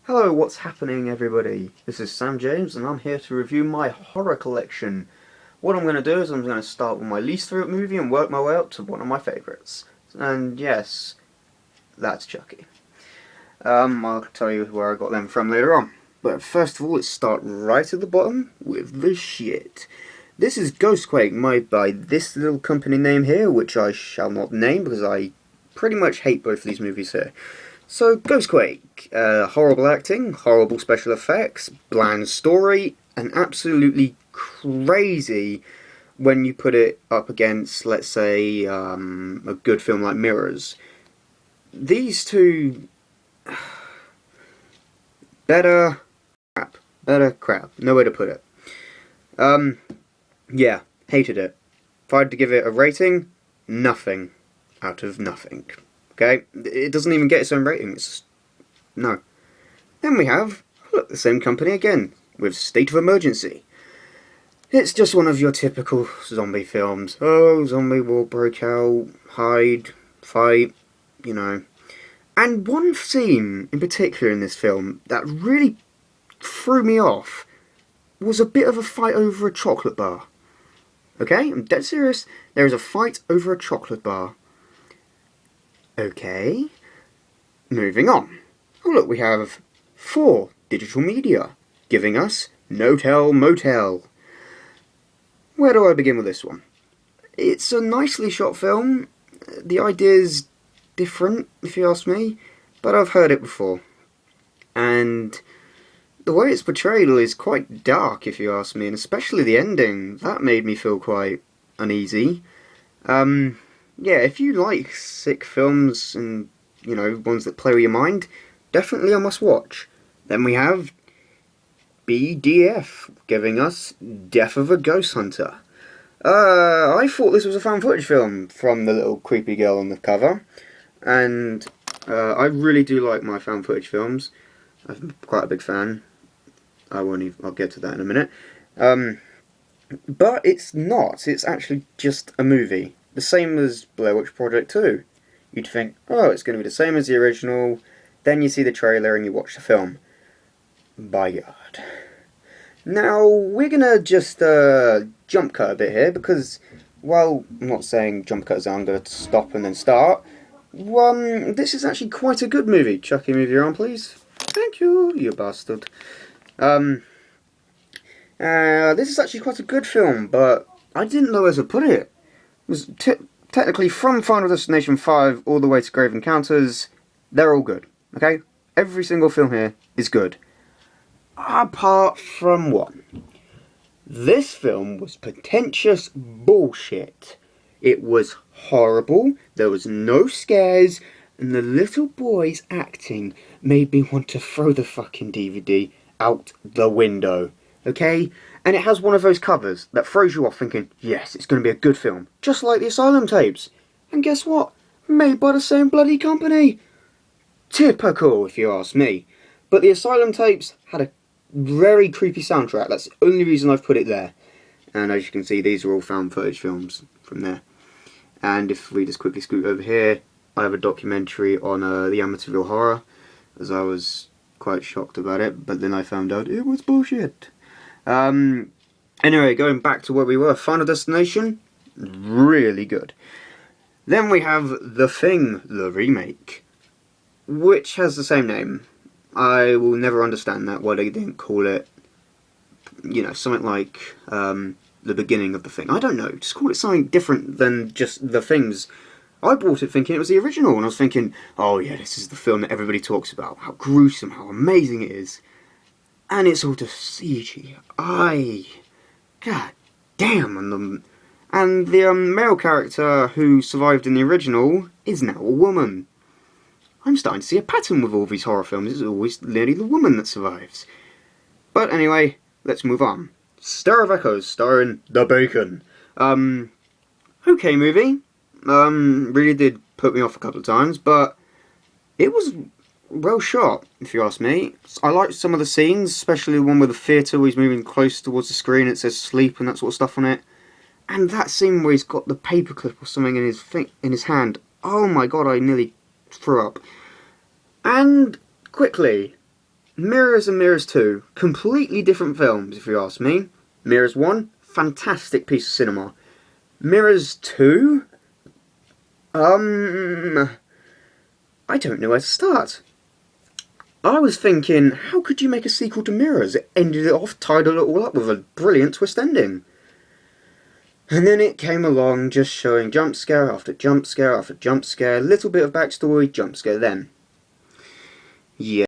Hello, what's happening everybody? This is Sam James and I'm here to review my horror collection. What I'm going to do is I'm going to start with my least favourite movie and work my way up to one of my favourites. And yes, that's Chucky. I'll tell you where I got them from later on. But first of all, let's start right at the bottom with the shit. This is Ghostquake, made by this little company name here, which I shall not name because I pretty much hate both of these movies here. So, Ghostquake, horrible acting, horrible special effects, bland story, and absolutely crazy when you put it up against, let's say, a good film like Mirrors. These two... better crap, no way to put it. Yeah, hated it. If I had to give it a rating, nothing out of nothing. Okay? It doesn't even get its own rating. It's no. Then we have, look, the same company again, with State of Emergency. It's just one of your typical zombie films. Oh, zombie war broke out, hide, fight, you know. And one scene in particular in this film that really threw me off was a bit of a fight over a chocolate bar. Okay? I'm dead serious. There is a fight over a chocolate bar. Okay, moving on. Oh look, we have 4 digital media, giving us No Tell Motel. Where do I begin with this one? It's a nicely shot film. The idea's different, if you ask me, but I've heard it before. And the way it's portrayed is quite dark, if you ask me, and especially the ending. That made me feel quite uneasy. Yeah, if you like sick films and, you know, ones that play with your mind, definitely a must watch. Then we have BDF, giving us Death of a Ghost Hunter. I thought this was a found footage film from the little creepy girl on the cover, and I really do like my found footage films. I'm quite a big fan. I'll get to that in a minute. But it's not. It's actually just a movie. The same as Blair Witch Project 2. You'd think, oh, it's going to be the same as the original. Then you see the trailer and you watch the film. By God. Now, we're going to just jump cut a bit here because, well, I'm not saying jump cut as I'm going to stop and then start. This is actually quite a good movie. Chucky, move your arm, please. Thank you, you bastard. This is actually quite a good film, but I didn't know where to put it. It was technically from Final Destination 5 all the way to Grave Encounters. They're all good, okay? Every single film here is good. Apart from one. This film was pretentious bullshit. It was horrible, there was no scares, and the little boy's acting made me want to throw the fucking DVD out the window. Okay? And it has one of those covers that throws you off thinking, yes, it's going to be a good film. Just like the Asylum tapes. And guess what? Made by the same bloody company. Typical, if you ask me. But the Asylum tapes had a very creepy soundtrack. That's the only reason I've put it there. And as you can see, these are all found footage films from there. And if we just quickly scoot over here, I have a documentary on the Amityville Horror, as I was quite shocked about it, but then I found out it was bullshit. Anyway, going back to where we were, Final Destination, really good. Then we have The Thing, the remake, which has the same name. I will never understand that, why they didn't call it, you know, something like The Beginning of the Thing. I don't know, just call it something different than just The Things. I bought it thinking it was the original, and I was thinking, oh yeah, this is the film that everybody talks about, how gruesome, how amazing it is. And it's all just CGI. God damn. And the male character who survived in the original is now a woman. I'm starting to see a pattern with all these horror films. It's always nearly the woman that survives. But anyway, let's move on. Stir of Echoes, starring The Bacon. Okay movie. Really did put me off a couple of times, but it was well shot, if you ask me. I liked some of the scenes, especially the one with the theatre where he's moving close towards the screen, it says sleep and that sort of stuff on it. And that scene where he's got the paperclip or something in his hand. Oh my god, I nearly threw up. And quickly, Mirrors and Mirrors 2, completely different films if you ask me. Mirrors 1, fantastic piece of cinema. Mirrors 2? I don't know where to start. I was thinking, how could you make a sequel to Mirrors? It ended it off, tied it all up with a brilliant twist ending. And then it came along just showing jump scare after jump scare after jump scare, little bit of backstory, jump scare then. Yeah.